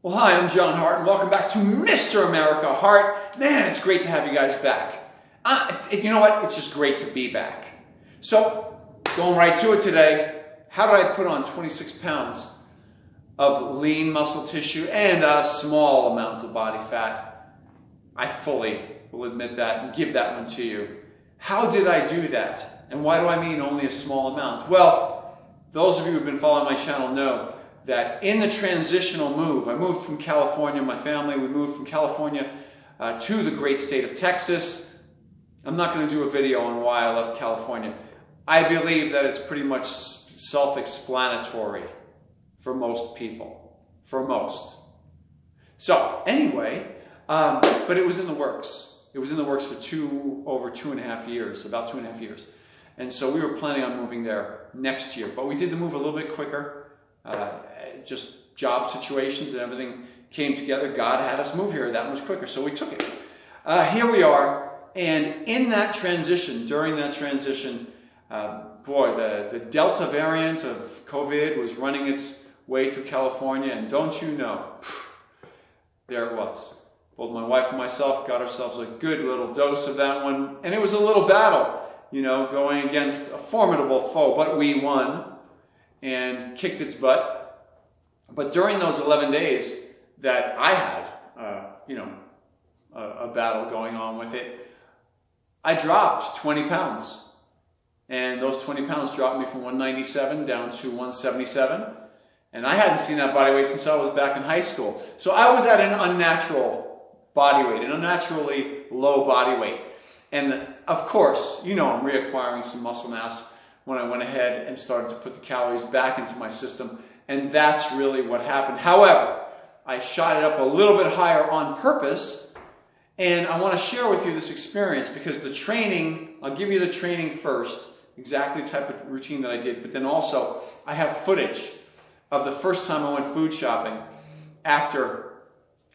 Well, hi, I'm John Hart, and welcome back to Mr. America Hart. Man, it's great to have you guys back. You know what? It's just great to be back. So, going right to it today, how did I put on 26 pounds of lean muscle tissue and a small amount of body fat? I fully will admit that and give that one to you. How did I do that? And why do I mean only a small amount? Well, those of you who have been following my channel know that in the transitional move, I moved from California, my family, we moved from California to the great state of Texas. I'm not going to do a video on why I left California. I believe that it's pretty much self-explanatory for most people, for most. So anyway, but it was in the works. It was in the works for over 2.5 years, about 2.5 years. And so we were planning on moving there next year, but we did the move a little bit quicker. Just job situations and everything came together. God had us move here that much quicker, so we took it. Here we are, and in that transition, during that transition, boy, the Delta variant of COVID was running its way through California, and don't you know, there it was. Both my wife and myself got ourselves a good little dose of that one, and it was a little battle, you know, going against a formidable foe, but we won and kicked its butt. But during those 11 days that I had, a battle going on with it, I dropped 20 pounds. And those 20 pounds dropped me from 197 down to 177. And I hadn't seen that body weight since I was back in high school. So I was at an unnatural body weight, an unnaturally low body weight. And of course, you know, I'm reacquiring some muscle mass when I went ahead and started to put the calories back into my system. And that's really what happened. However, I shot it up a little bit higher on purpose. And I want to share with you this experience because the training, I'll give you the training first, exactly the type of routine that I did. But then also, I have footage of the first time I went food shopping after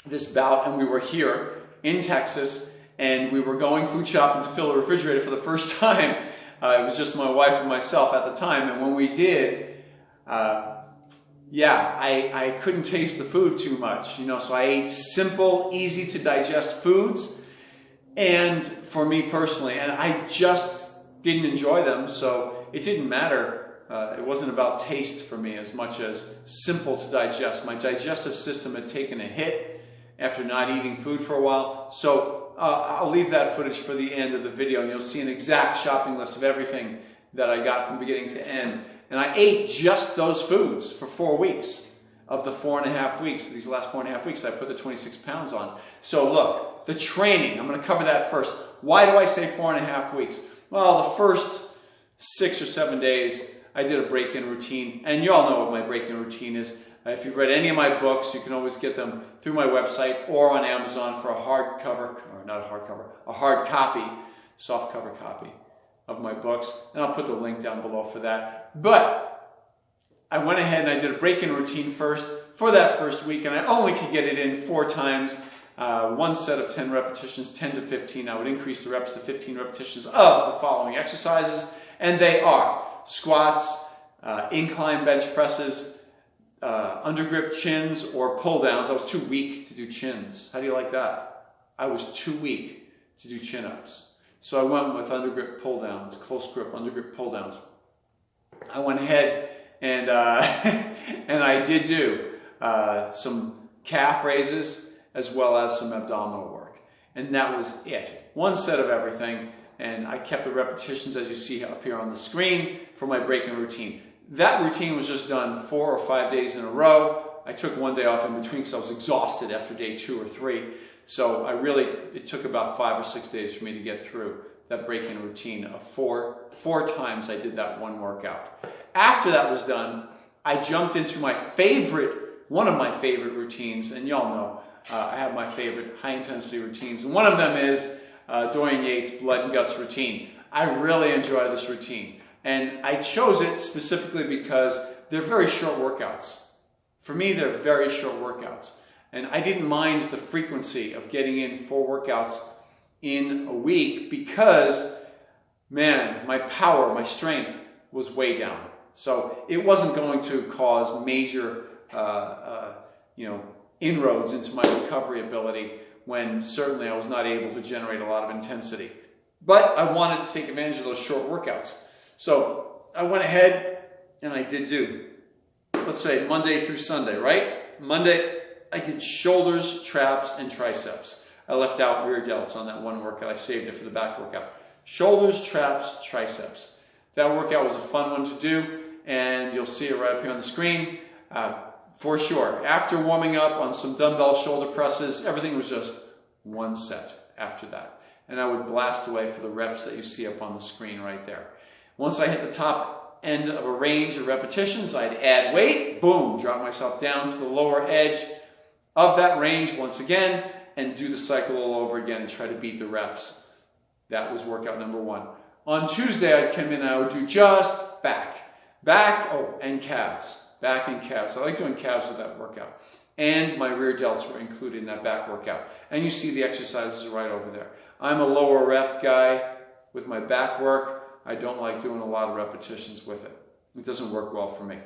this bout. And we were here in Texas and we were going food shopping to fill the refrigerator for the first time. It was just my wife and myself at the time, and when we did, I couldn't taste the food too much, you know, so I ate simple, easy to digest foods, and for me personally, and I just didn't enjoy them, so it didn't matter. It wasn't about taste for me as much as simple to digest. My digestive system had taken a hit after not eating food for a while, so I'll leave that footage for the end of the video, and you'll see an exact shopping list of everything that I got from beginning to end. And I ate just those foods for 4 weeks of the 4.5 weeks. These last 4.5 weeks, I put the 26 pounds on. So look, the training, I'm going to cover that first. Why do I say 4.5 weeks? Well, the first 6 or 7 days, I did a break-in routine, and you all know what my break-in routine is. If you've read any of my books, you can always get them through my website or on Amazon for a hardcover, or not a hardcover, a hard copy, soft cover copy of my books. And I'll put the link down below for that. But I went ahead and I did a break-in routine first for that first week, and I only could get it in 4 times. One set of 10 repetitions, 10 to 15. I would increase the reps to 15 repetitions of the following exercises, and they are squats, incline bench presses, undergrip chins or pull downs. I was too weak to do chins. How do you like that? I was too weak to do chin ups. So I went with undergrip pull downs, close grip undergrip pull downs. I went ahead and and I did do some calf raises as well as some abdominal work. And that was it. One set of everything. And I kept the repetitions as you see up here on the screen for my break-in routine. That routine was just done 4 or 5 days in a row. I took 1 day off in between because I was exhausted after day 2 or 3. So it took about 5 or 6 days for me to get through that break-in routine of 4 times I did that one workout. After that was done, I jumped into one of my favorite routines, and y'all know I have my favorite high-intensity routines, and one of them is Dorian Yates' Blood and Guts routine. I really enjoy this routine. And I chose it specifically because they're very short workouts. For me, they're very short workouts. And I didn't mind the frequency of getting in 4 workouts in a week because, man, my power, my strength was way down. So it wasn't going to cause major inroads into my recovery ability when certainly I was not able to generate a lot of intensity. But I wanted to take advantage of those short workouts. So I went ahead and I did do, let's say Monday through Sunday, right? Monday, I did shoulders, traps, and triceps. I left out rear delts on that one workout. I saved it for the back workout. Shoulders, traps, triceps. That workout was a fun one to do, and you'll see it right up here on the screen. For sure, after warming up on some dumbbell shoulder presses, everything was just one set after that. And I would blast away for the reps that you see up on the screen right there. Once I hit the top end of a range of repetitions, I'd add weight, boom, drop myself down to the lower edge of that range once again, and do the cycle all over again and try to beat the reps. That was workout number one. On Tuesday, I'd come in and I would do just back. And calves. Back and calves. I like doing calves with that workout. And my rear delts were included in that back workout. And you see the exercises right over there. I'm a lower rep guy with my back work. I don't like doing a lot of repetitions with it. It doesn't work well for me.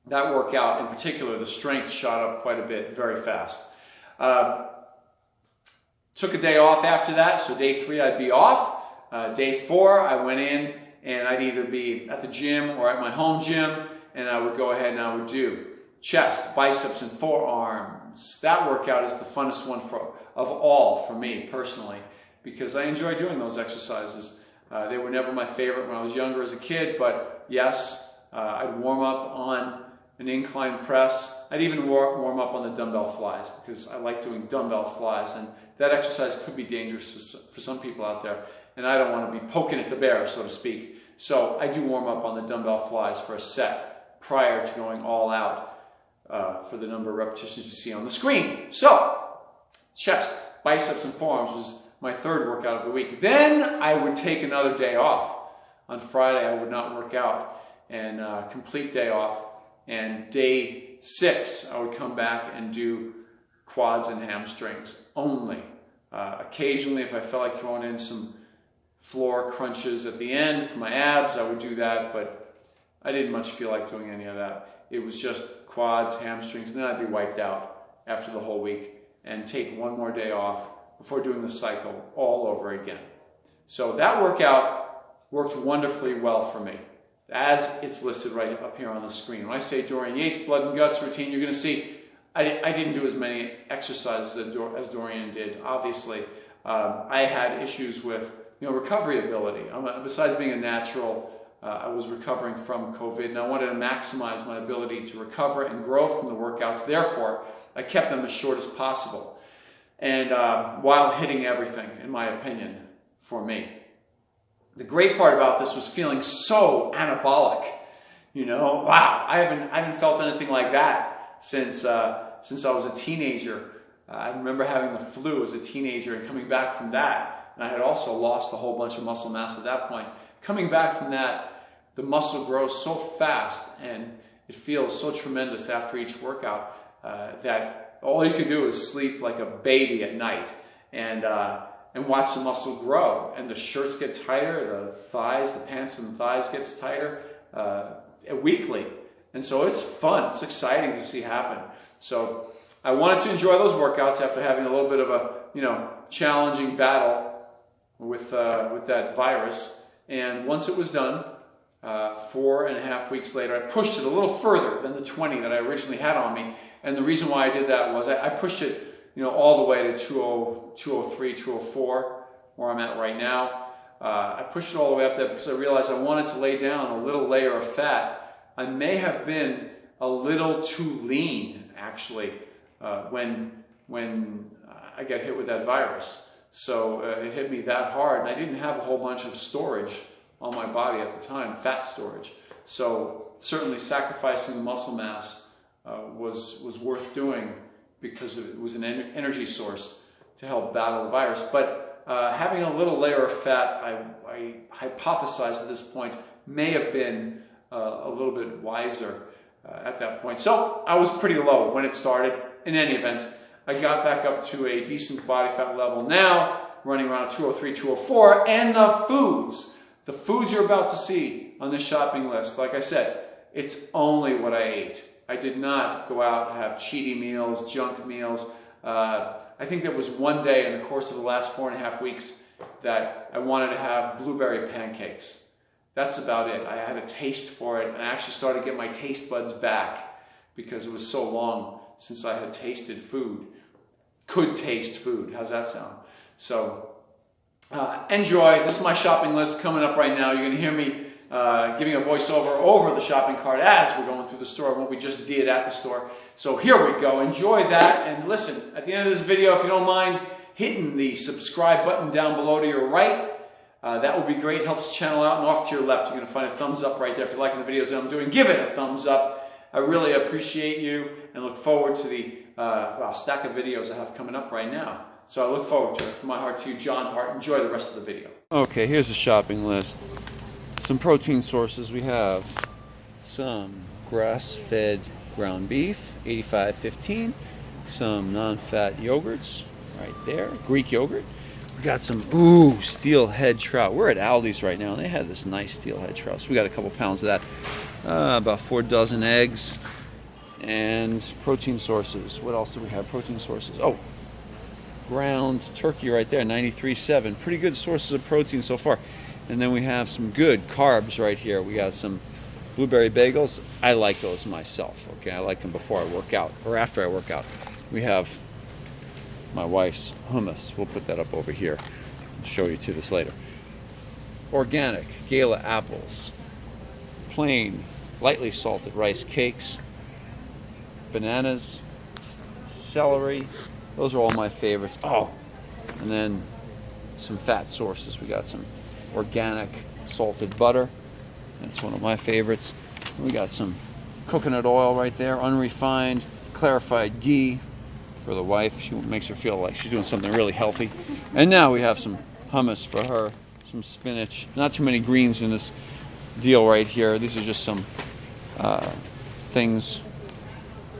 That workout in particular, the strength shot up quite a bit, very fast. Took a day off after that, so day 3 I'd be off. Day 4 I went in and I'd either be at the gym or at my home gym, and I would go ahead and I would do chest, biceps, and forearms. That workout is the funnest one of all for me personally, because I enjoy doing those exercises. They were never my favorite when I was younger as a kid, but yes, I'd warm up on an incline press. I'd even warm up on the dumbbell flies, because I like doing dumbbell flies, and that exercise could be dangerous for some people out there, and I don't want to be poking at the bear, so to speak. So I do warm up on the dumbbell flies for a set prior to going all out for the number of repetitions you see on the screen. So chest, biceps, and forearms was my third workout of the week. Then I would take another day off. On Friday I would not work out, and complete day off. And day 6 I would come back and do quads and hamstrings only. Occasionally, if I felt like throwing in some floor crunches at the end for my abs, I would do that, but I didn't much feel like doing any of that. It was just quads, hamstrings, and then I'd be wiped out after the whole week and take one more day off before doing the cycle all over again. So that workout worked wonderfully well for me, as it's listed right up here on the screen. When I say Dorian Yates blood and guts routine, you're going to see I didn't do as many exercises as Dorian did, obviously. I had issues with recovery ability. Besides being a natural, I was recovering from COVID, and I wanted to maximize my ability to recover and grow from the workouts. Therefore, I kept them as short as possible, and while hitting everything, in my opinion, for me. The great part about this was feeling so anabolic. Wow, I haven't felt anything like that since I was a teenager. I remember having the flu as a teenager and coming back from that. And I had also lost a whole bunch of muscle mass at that point. Coming back from that, the muscle grows so fast and it feels so tremendous after each workout that all you can do is sleep like a baby at night and watch the muscle grow. And the shirts get tighter, the thighs, the pants and the thighs gets tighter weekly. And so it's fun, it's exciting to see happen. So I wanted to enjoy those workouts after having a little bit of a challenging battle with that virus. And once it was done, 4.5 weeks later, I pushed it a little further than the 20 that I originally had on me. And the reason why I did that was I pushed it all the way to 203, 204, where I'm at right now. I pushed it all the way up there because I realized I wanted to lay down a little layer of fat. I may have been a little too lean, actually, when I got hit with that virus. So it hit me that hard, and I didn't have a whole bunch of storage on my body at the time, fat storage. So certainly sacrificing the muscle mass was worth doing because it was an energy source to help battle the virus. But having a little layer of fat, I hypothesized at this point, may have been a little bit wiser at that point. So I was pretty low when it started. In any event, I got back up to a decent body fat level now, running around 203, 204, and the foods you're about to see on this shopping list, like I said, it's only what I ate. I did not go out and have cheaty meals, junk meals. I think there was one day in the course of the last 4.5 weeks that I wanted to have blueberry pancakes. That's about it. I had a taste for it, and I actually started to get my taste buds back because it was so long since I had tasted food. Could taste food. How's that sound? So enjoy. This is my shopping list coming up right now. You're going to hear me giving a voiceover over the shopping cart as we're going through the store and what we just did at the store. So here we go. Enjoy that. And listen, at the end of this video, if you don't mind hitting the subscribe button down below to your right, that would be great. It helps the channel out. And off to your left, you're going to find a thumbs up right there. If you're liking the videos that I'm doing, give it a thumbs up. I really appreciate you and look forward to the stack of videos I have coming up right now. So I look forward to it. From my heart to you, John Hart. Enjoy the rest of the video. Okay, here's the shopping list. Some protein sources. We have some grass-fed ground beef, 85.15. Some non-fat yogurts right there. Greek yogurt. We got some, steelhead trout. We're at Aldi's right now, and they had this nice steelhead trout. So we got a couple pounds of that. About 4 dozen eggs. And protein sources. What else do we have? Protein sources. Oh, ground turkey right there, 93.7. Pretty good sources of protein so far. And then we have some good carbs right here. We got some blueberry bagels. I like those myself. Okay, I like them before I work out or after I work out. We have my wife's hummus. We'll put that up over here. I'll show you to this later. Organic Gala apples. Plain, lightly salted rice cakes. Bananas. Celery. Those are all my favorites. Oh, and then some fat sources. We got some organic salted butter. That's one of my favorites. We got some coconut oil right there, unrefined, clarified ghee for the wife. She makes her feel like she's doing something really healthy. And now we have some hummus for her, some spinach. Not too many greens in this deal right here. These are just some things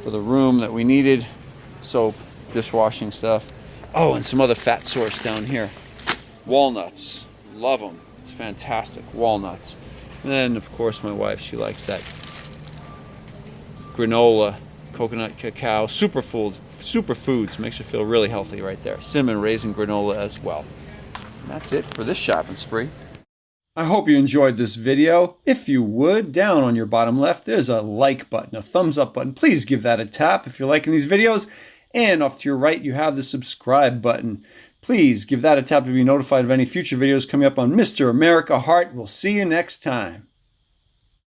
for the room that we needed. Soap, dishwashing stuff. Oh, and some other fat source down here. Walnuts. Love them. It's fantastic. Walnuts. And then, of course, my wife, she likes that granola, coconut cacao, superfoods. Makes her feel really healthy right there. Cinnamon raisin granola as well. And that's it for this shopping spree. I hope you enjoyed this video. If you would, down on your bottom left, there's a like button, a thumbs up button. Please give that a tap if you're liking these videos. And off to your right, you have the subscribe button. Please give that a tap to be notified of any future videos coming up on Mr. America Hart. We'll see you next time.